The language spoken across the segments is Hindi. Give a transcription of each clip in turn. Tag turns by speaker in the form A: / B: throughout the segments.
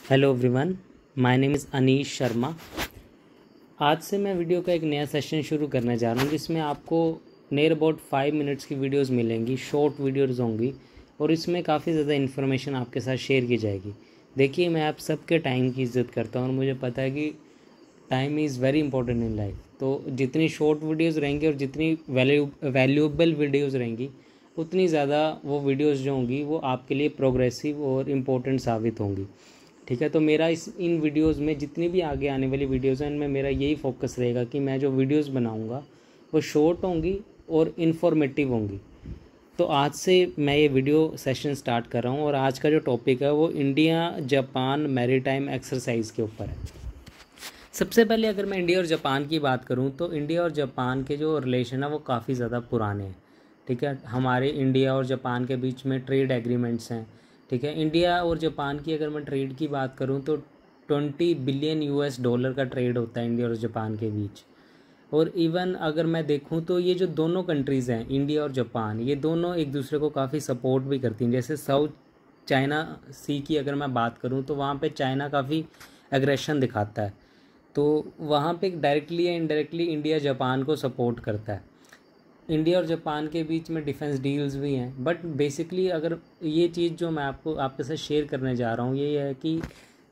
A: Hello everyone, my name is Anish Sharma. आज से मैं वीडियो का एक नया सेशन शुरू करने जा रहा हूँ जिसमें आपको नियर अबाउट 5 मिनट्स की वीडियोस मिलेंगी, शॉर्ट वीडियोस होंगी और इसमें काफ़ी ज़्यादा इन्फॉर्मेशन आपके साथ शेयर की जाएगी। देखिए, मैं आप सबके टाइम की इज़्ज़त करता हूँ और मुझे पता है कि time is very important in life. तो जितनी शॉर्ट वीडियोज़ रहेंगी और जितनी वैल्यूएबल वीडियोज़ रहेंगी उतनी ज़्यादा वो वीडियोज़ जो होंगी वो आपके लिए प्रोग्रेसिव और इम्पोर्टेंट साबित होंगी। ठीक है, तो मेरा इन वीडियोस में जितनी भी आगे आने वाली वीडियोस हैं इनमें मेरा यही फोकस रहेगा कि मैं जो वीडियोस बनाऊंगा वो शॉर्ट होंगी और इन्फॉर्मेटिव होंगी। तो आज से मैं ये वीडियो सेशन स्टार्ट कर रहा हूँ और आज का जो टॉपिक है वो इंडिया जापान मैरीटाइम एक्सरसाइज के ऊपर है। सबसे पहले अगर मैं इंडिया और जापान की बात करूँ तो इंडिया और जापान के जो रिलेशन है वो काफ़ी ज़्यादा पुराने हैं। ठीक है, हमारे इंडिया और जापान के बीच में ट्रेड एग्रीमेंट्स हैं। ठीक है, इंडिया और जापान की अगर मैं ट्रेड की बात करूं तो 20 बिलियन US डॉलर का ट्रेड होता है इंडिया और जापान के बीच। और इवन अगर मैं देखूं तो ये जो दोनों कंट्रीज़ हैं इंडिया और जापान, ये दोनों एक दूसरे को काफ़ी सपोर्ट भी करती हैं। जैसे साउथ चाइना सी की अगर मैं बात करूं तो वहाँ पे चाइना काफ़ी एग्रेशन दिखाता है, तो वहाँ पे डायरेक्टली या इनडायरेक्टली इंडिया जापान को सपोर्ट करता है। इंडिया और जापान के बीच में डिफेंस डील्स भी हैं, बट बेसिकली अगर ये चीज़ जो मैं आपके साथ शेयर करने जा रहा हूँ ये है कि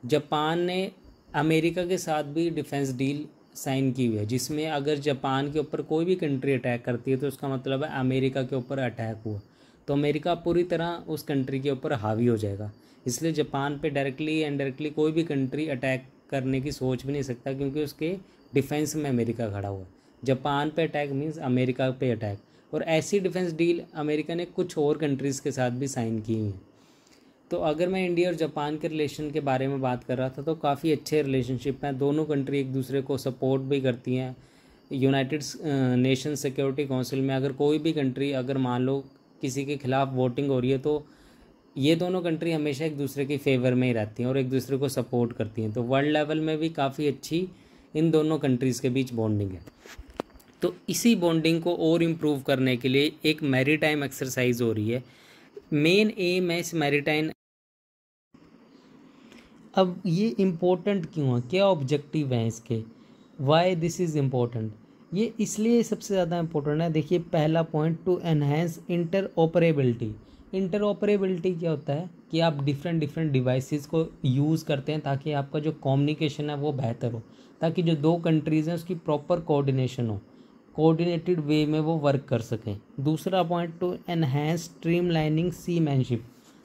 A: जापान ने अमेरिका के साथ भी डिफेंस डील साइन की हुई है, जिसमें अगर जापान के ऊपर कोई भी कंट्री अटैक करती है तो उसका मतलब है अमेरिका के ऊपर अटैक हुआ, तो अमेरिका पूरी तरह उस कंट्री के ऊपर हावी हो जाएगा। इसलिए जापान पे डायरेक्टली या इनडायरेक्टली कोई भी कंट्री अटैक करने की सोच भी नहीं सकता, क्योंकि उसके डिफेंस में अमेरिका खड़ा हुआ है। जापान पे अटैक मीन्स अमेरिका पे अटैक, और ऐसी डिफेंस डील अमेरिका ने कुछ और कंट्रीज़ के साथ भी साइन की हुई है। तो अगर मैं इंडिया और जापान के रिलेशन के बारे में बात कर रहा था तो काफ़ी अच्छे रिलेशनशिप हैं। दोनों कंट्री एक दूसरे को सपोर्ट भी करती हैं। यूनाइटेड नेशन सिक्योरिटी काउंसिल में अगर कोई भी कंट्री अगर मान लो किसी के खिलाफ वोटिंग हो रही है तो ये दोनों कंट्री हमेशा एक दूसरे के फेवर में ही रहती हैं और एक दूसरे को सपोर्ट करती हैं। तो वर्ल्ड लेवल में भी काफ़ी अच्छी इन दोनों कंट्रीज़ के बीच बॉन्डिंग है। तो इसी बॉन्डिंग को और इम्प्रूव करने के लिए एक मैरीटाइम एक्सरसाइज हो रही है। मेन एम है इस मैरीटाइम। अब ये इम्पोर्टेंट क्यों है, क्या ऑब्जेक्टिव हैं इसके, वाई दिस इज़ इम्पोर्टेंट? ये इसलिए सबसे ज़्यादा इम्पोर्टेंट है। देखिए, पहला point, to enhance interoperability. Interoperability क्या होता है कि आप डिफरेंट डिवाइसेस को यूज़ करते हैं ताकि आपका जो कम्युनिकेशन है वो बेहतर हो, ताकि जो दो कंट्रीज़ हैं उसकी प्रॉपर कोऑर्डिनेशन हो, कोऑर्डिनेटेड वे में वो वर्क कर सकें। दूसरा point, to enhance streamlining seamanship.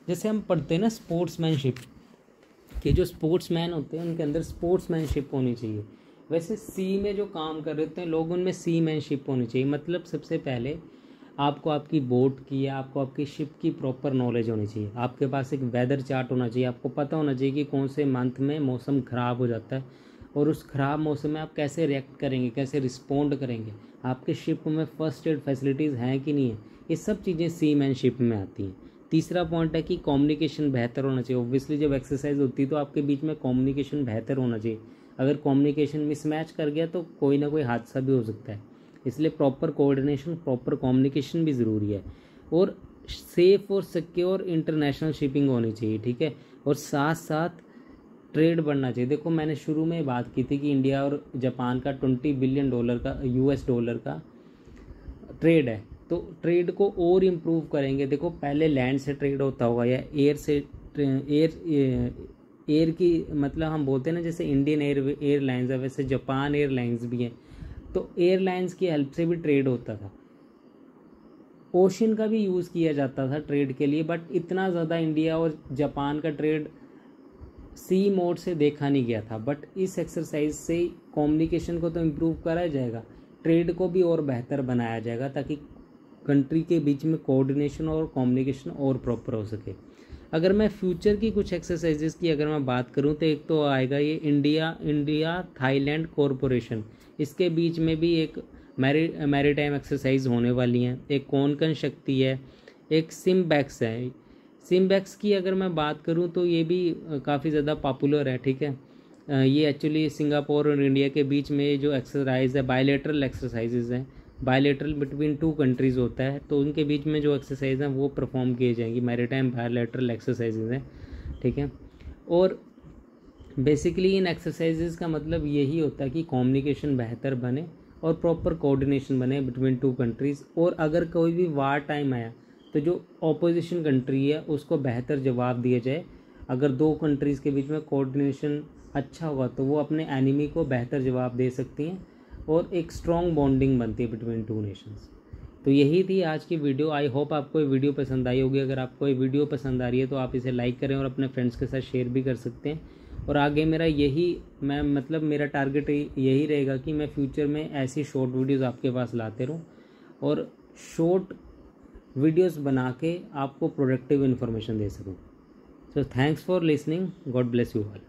A: जैसे हम पढ़ते हैं ना स्पोर्ट्समैनशिप, कि जो स्पोर्ट्समैन होते हैं उनके अंदर स्पोर्ट्समैनशिप होनी चाहिए, वैसे सी में जो काम कर रहे होते हैं लोग उनमें सीमैनशिप होनी चाहिए। मतलब सबसे पहले आपको आपकी बोट की या आपको आपकी शिप की प्रॉपर नॉलेज होनी चाहिए। आपके पास एक वेदर चार्ट होना चाहिए, आपको पता होना चाहिए कि कौन से मंथ में मौसम ख़राब हो जाता है और उस ख़राब मौसम में आप कैसे रिएक्ट करेंगे, कैसे रिस्पोंड करेंगे, आपके शिप में फर्स्ट एड फैसिलिटीज़ हैं कि नहीं है। ये सब चीज़ें सीमैनशिप में आती हैं। तीसरा पॉइंट है कि कम्युनिकेशन बेहतर होना चाहिए। ऑब्वियसली जब एक्सरसाइज होती है तो आपके बीच में कम्युनिकेशन बेहतर होना चाहिए। अगर कम्युनिकेशन मिसमैच कर गया तो कोई ना कोई हादसा भी हो सकता है, इसलिए प्रॉपर कोऑर्डिनेशन, प्रॉपर कम्युनिकेशन भी ज़रूरी है। और सेफ़ और सिक्योर इंटरनेशनल शिपिंग होनी चाहिए। ठीक है, और साथ साथ ट्रेड बढ़ना चाहिए। देखो, मैंने शुरू में बात की थी कि इंडिया और जापान का 20 बिलियन डॉलर का US डॉलर का ट्रेड है, तो ट्रेड को और इम्प्रूव करेंगे। देखो, पहले लैंड से ट्रेड होता होगा या एयर से, एयर की मतलब हम बोलते हैं ना, जैसे इंडियन एयरलाइंस है वैसे जापान एयरलाइंस भी हैं, तो एयरलाइंस की हेल्प से भी ट्रेड होता था। ओशन का भी यूज़ किया जाता था ट्रेड के लिए, बट इतना ज़्यादा इंडिया और जापान का ट्रेड सी मोड से देखा नहीं गया था। बट इस एक्सरसाइज से कम्युनिकेशन को तो इम्प्रूव करा जाएगा, ट्रेड को भी और बेहतर बनाया जाएगा ताकि कंट्री के बीच में कोऑर्डिनेशन और कम्युनिकेशन और प्रॉपर हो सके। अगर मैं फ्यूचर की कुछ एक्सरसाइजेस की अगर मैं बात करूं तो एक तो आएगा ये इंडिया थाईलैंड कॉरपोरेशन, इसके बीच में भी एक मैरीटाइम एक्सरसाइज होने वाली हैं। एक कोनकन शक्ति है, एक सिम्बैक्स है। सिम्बैक्स की अगर मैं बात करूं तो ये भी काफ़ी ज़्यादा पॉपुलर है। ठीक है, ये एक्चुअली सिंगापुर और इंडिया के बीच में जो एक्सरसाइज है बायलैटरल एक्सरसाइजेज हैं, बायलैटरल बिटवीन टू कंट्रीज़ होता है, तो उनके बीच में जो एक्सरसाइज हैं वो परफॉर्म किए जाएंगी, मैरीटाइम बायलैटरल एक्सरसाइजेज हैं। ठीक है, और बेसिकली इन एक्सरसाइजेज का मतलब यही होता है कि कम्युनिकेशन बेहतर बने और प्रॉपर कोऑर्डिनेशन बने बिटवीन टू कंट्रीज़, और अगर कोई भी वार टाइम आया तो जो ऑपोजिशन कंट्री है उसको बेहतर जवाब दिया जाए। अगर दो कंट्रीज़ के बीच में कोऑर्डिनेशन अच्छा होगा तो वो अपने एनिमी को बेहतर जवाब दे सकती हैं और एक स्ट्रॉन्ग बॉन्डिंग बनती है बिटवीन टू नेशंस। तो यही थी आज की वीडियो। आई होप आपको ये वीडियो पसंद आई होगी। अगर आपको ये वीडियो पसंद आ रही है तो आप इसे लाइक करें और अपने फ्रेंड्स के साथ शेयर भी कर सकते हैं। और आगे मेरा टारगेट यही रहेगा कि मैं फ्यूचर में ऐसी शॉर्ट वीडियोस आपके पास लाते रहूं और शॉर्ट वीडियोस बना के आपको प्रोडक्टिव इन्फॉर्मेशन दे सकूं। So thanks for listening. God bless you all.